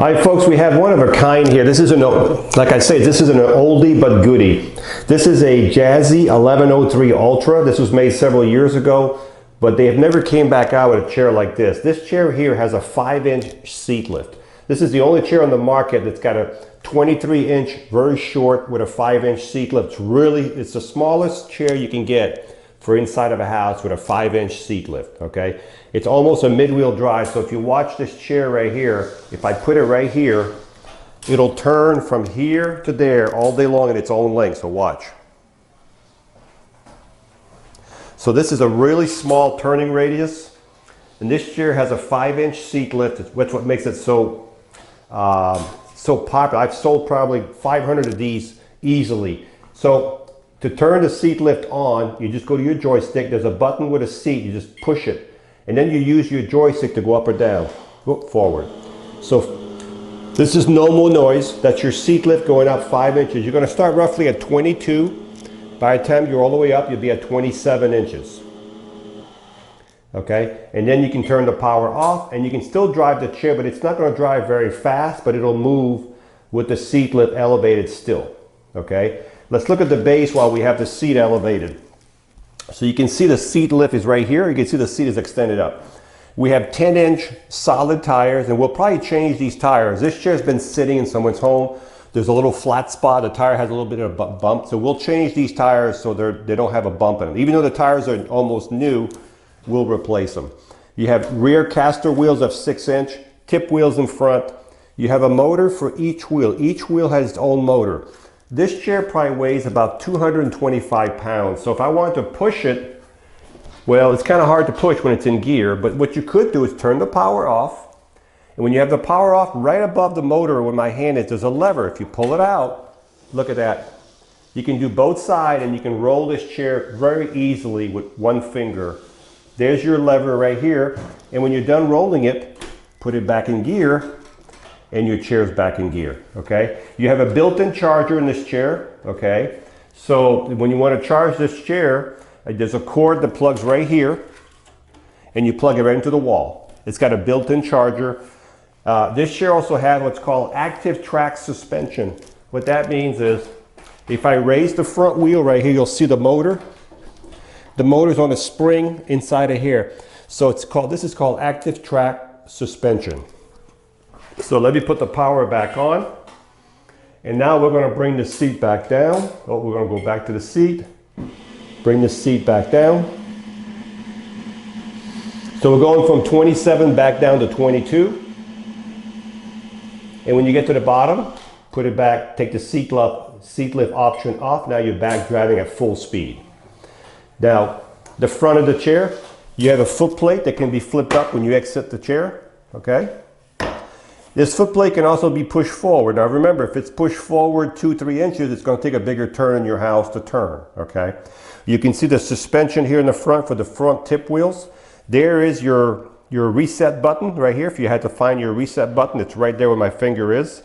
All right, folks, we have one of a kind here. This isn't, like I say, this isn't an oldie but goodie. This is a Jazzy 1103 Ultra. This was made several years ago, but they have never came back out with a chair like this. This chair here has a 5-inch seat lift. This is the only chair on the market that's got a 23-inch, very short, with a 5-inch seat lift. It's the smallest chair you can get for inside of a house with a 5-inch seat lift, okay? It's almost a mid-wheel drive, so if you watch this chair right here, if I put it right here, it'll turn from here to there all day long in its own length, so watch. So this is a really small turning radius, and this chair has a 5-inch seat lift. That's what makes it so popular. I've sold probably 500 of these easily. So to turn the seat lift on, you just go to your joystick. There's a button with a seat. You just push it. And then you use your joystick to go up or down, forward. So this is no more noise. That's your seat lift going up 5 inches. You're going to start roughly at 22. By the time you're all the way up, you'll be at 27 inches. Okay? And then you can turn the power off, and you can still drive the chair, but it's not going to drive very fast, but it'll move with the seat lift elevated still. Okay? Let's look at the base while we have the seat elevated. So you can see the seat lift is right here. You can see the seat is extended up. We have 10-inch solid tires, and we'll probably change these tires. This chair's been sitting in someone's home. There's a little flat spot. The tire has a little bit of a bump. So we'll change these tires so they don't have a bump in them. Even though the tires are almost new, we'll replace them. You have rear caster wheels of 6-inch, tip wheels in front. You have a motor for each wheel. Each wheel has its own motor. This chair probably weighs about 225 pounds. So if I wanted to push it, well, it's kind of hard to push when it's in gear, but what you could do is turn the power off. And when you have the power off, right above the motor where my hand is, there's a lever. If you pull it out, look at that. You can do both sides, and you can roll this chair very easily with one finger. There's your lever right here. And when you're done rolling it, put it back in gear, and your chair's back in gear, okay? You have a built-in charger in this chair, okay? So when you want to charge this chair, there's a cord that plugs right here, and you plug it right into the wall. It's got a built-in charger. This chair also has what's called Active-Trac Suspension. What that means is, if I raise the front wheel right here, you'll see the motor. The motor's on a spring inside of here. So this is called Active-Trac Suspension. So let me put the power back on. And now we're going to bring the seat back down. Oh, we're going to go back to the seat. Bring the seat back down. So we're going from 27 back down to 22. And when you get to the bottom, put it back, take the seat lift option off. Now you're back driving at full speed. Now, the front of the chair, you have a footplate that can be flipped up when you exit the chair, okay? This footplate can also be pushed forward. Now remember, if it's pushed forward 2-3 inches, it's going to take a bigger turn in your house to turn, okay? You can see the suspension here in the front for the front tip wheels. There is your reset button right here. If you had to find your reset button, it's right there where my finger is.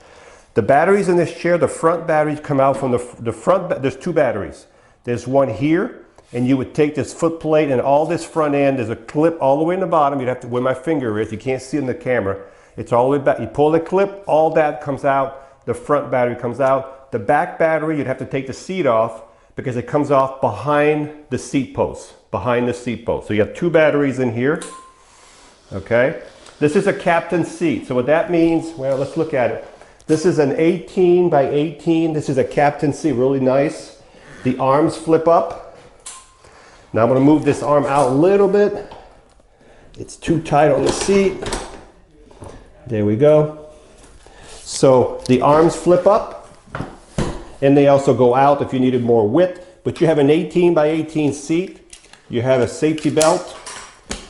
The batteries in this chair, the front batteries come out from the front. There's 2 batteries. There's one here, and you would take this footplate and all this front end, there's a clip all the way in the bottom. You'd have to, where my finger is, you can't see it in the camera. It's all the way back. You pull the clip, all that comes out. The front battery comes out. The back battery, you'd have to take the seat off because it comes off behind the seat post. Behind the seat post. So you have 2 batteries in here. Okay. This is a captain seat. So what that means, well, let's look at it. This is an 18 by 18. This is a captain seat, really nice. The arms flip up. Now I'm going to move this arm out a little bit. It's too tight on the seat. There we go. So the arms flip up, and they also go out if you needed more width. But you have an 18 by 18 seat. You have a safety belt.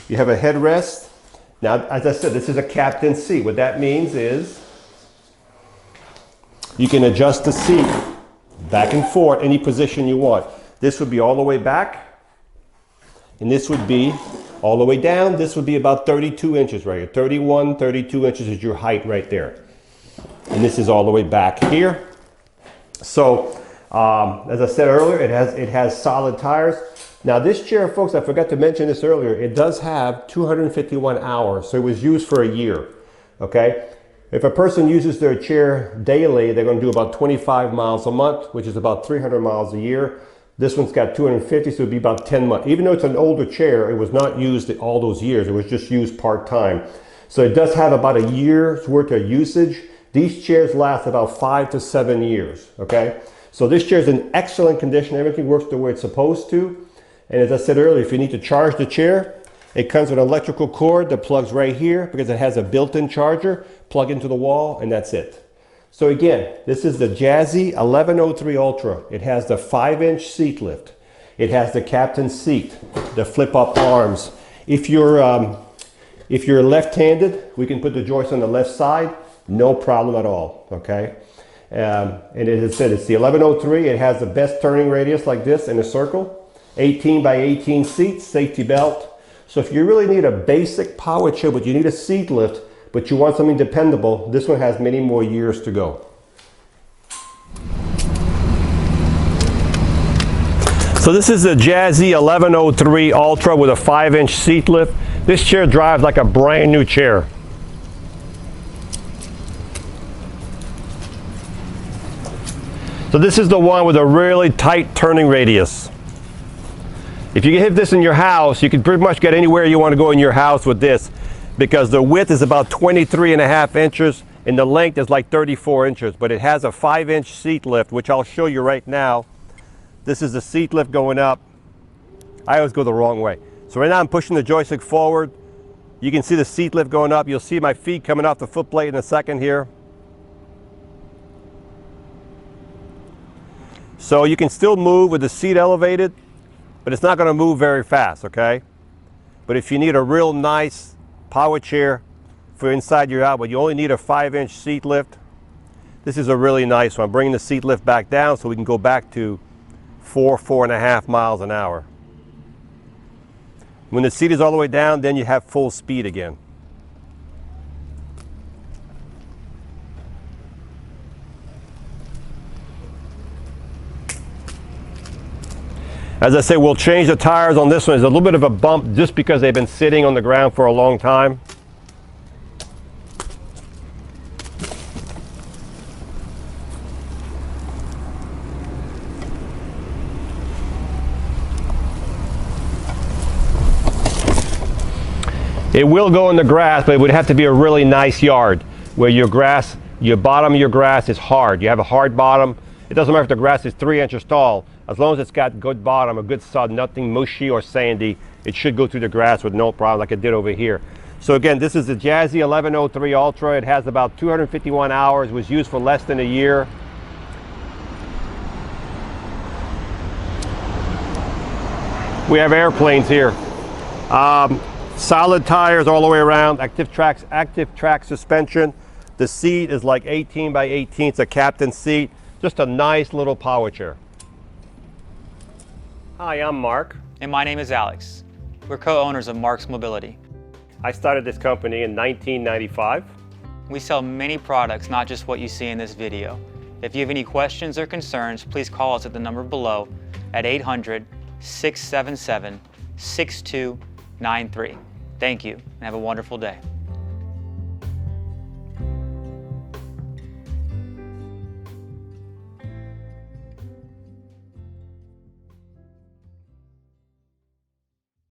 You have a headrest. Now, as I said, this is a captain seat. What that means is you can adjust the seat back and forth any position you want. This would be all the way back, and this would be all the way down. This would be about 32 inches right here. 31, 32 inches is your height right there. And this is all the way back here. So, as I said earlier, it has solid tires. Now this chair, folks, I forgot to mention this earlier, it does have 251 hours, so it was used for a year, okay? If a person uses their chair daily, they're going to do about 25 miles a month, which is about 300 miles a year. This one's got 250, so it'd be about 10 months. Even though it's an older chair, it was not used all those years. It was just used part-time. So it does have about a year's worth of usage. These chairs last about 5 to 7 years, okay? So this chair is in excellent condition. Everything works the way it's supposed to. And as I said earlier, if you need to charge the chair, it comes with an electrical cord that plugs right here because it has a built-in charger. Plug into the wall, and that's it. So again, this is the Jazzy 1103 Ultra. It has the 5-inch seat lift. It has the captain's seat, the flip-up arms. If you're left-handed, we can put the joist on the left side. No problem at all, okay? And as I said, it's the 1103. It has the best turning radius like this in a circle. 18 by 18 seats, safety belt. So if you really need a basic power chair, but you need a seat lift, but you want something dependable, this one has many more years to go. So this is the Jazzy 1103 Ultra with a 5-inch seat lift. This chair drives like a brand new chair. So this is the one with a really tight turning radius. If you hit this in your house, you can pretty much get anywhere you want to go in your house with this, because the width is about 23.5 inches and the length is like 34 inches, but it has a 5-inch seat lift, which I'll show you right now. This is the seat lift going up. I always go the wrong way. So right now I'm pushing the joystick forward. You can see the seat lift going up. You'll see my feet coming off the footplate in a second here. So you can still move with the seat elevated, but it's not going to move very fast, okay? But if you need a real nice power chair for inside your house, but you only need a 5-inch seat lift, this is a really nice one. I'm bringing the seat lift back down so we can go back to 4.5 miles an hour. When the seat is all the way down, then you have full speed again. As I say, we'll change the tires on this one. There's a little bit of a bump just because they've been sitting on the ground for a long time. It will go in the grass, but it would have to be a really nice yard where your grass, your bottom of your grass is hard. You have a hard bottom. It doesn't matter if the grass is 3 inches tall. As long as it's got good bottom, a good sod, nothing mushy or sandy, it should go through the grass with no problem like it did over here. So again, this is the Jazzy 1103 Ultra. It has about 251 hours, was used for less than a year. We have airplanes here. Solid tires all the way around, Active-Trac Suspension. The seat is like 18 by 18, it's a captain's seat. Just a nice little power chair. Hi, I'm Mark. And my name is Alex. We're co-owners of Marc's Mobility. I started this company in 1995. We sell many products, not just what you see in this video. If you have any questions or concerns, please call us at the number below at 800-677-6293. Thank you, and have a wonderful day.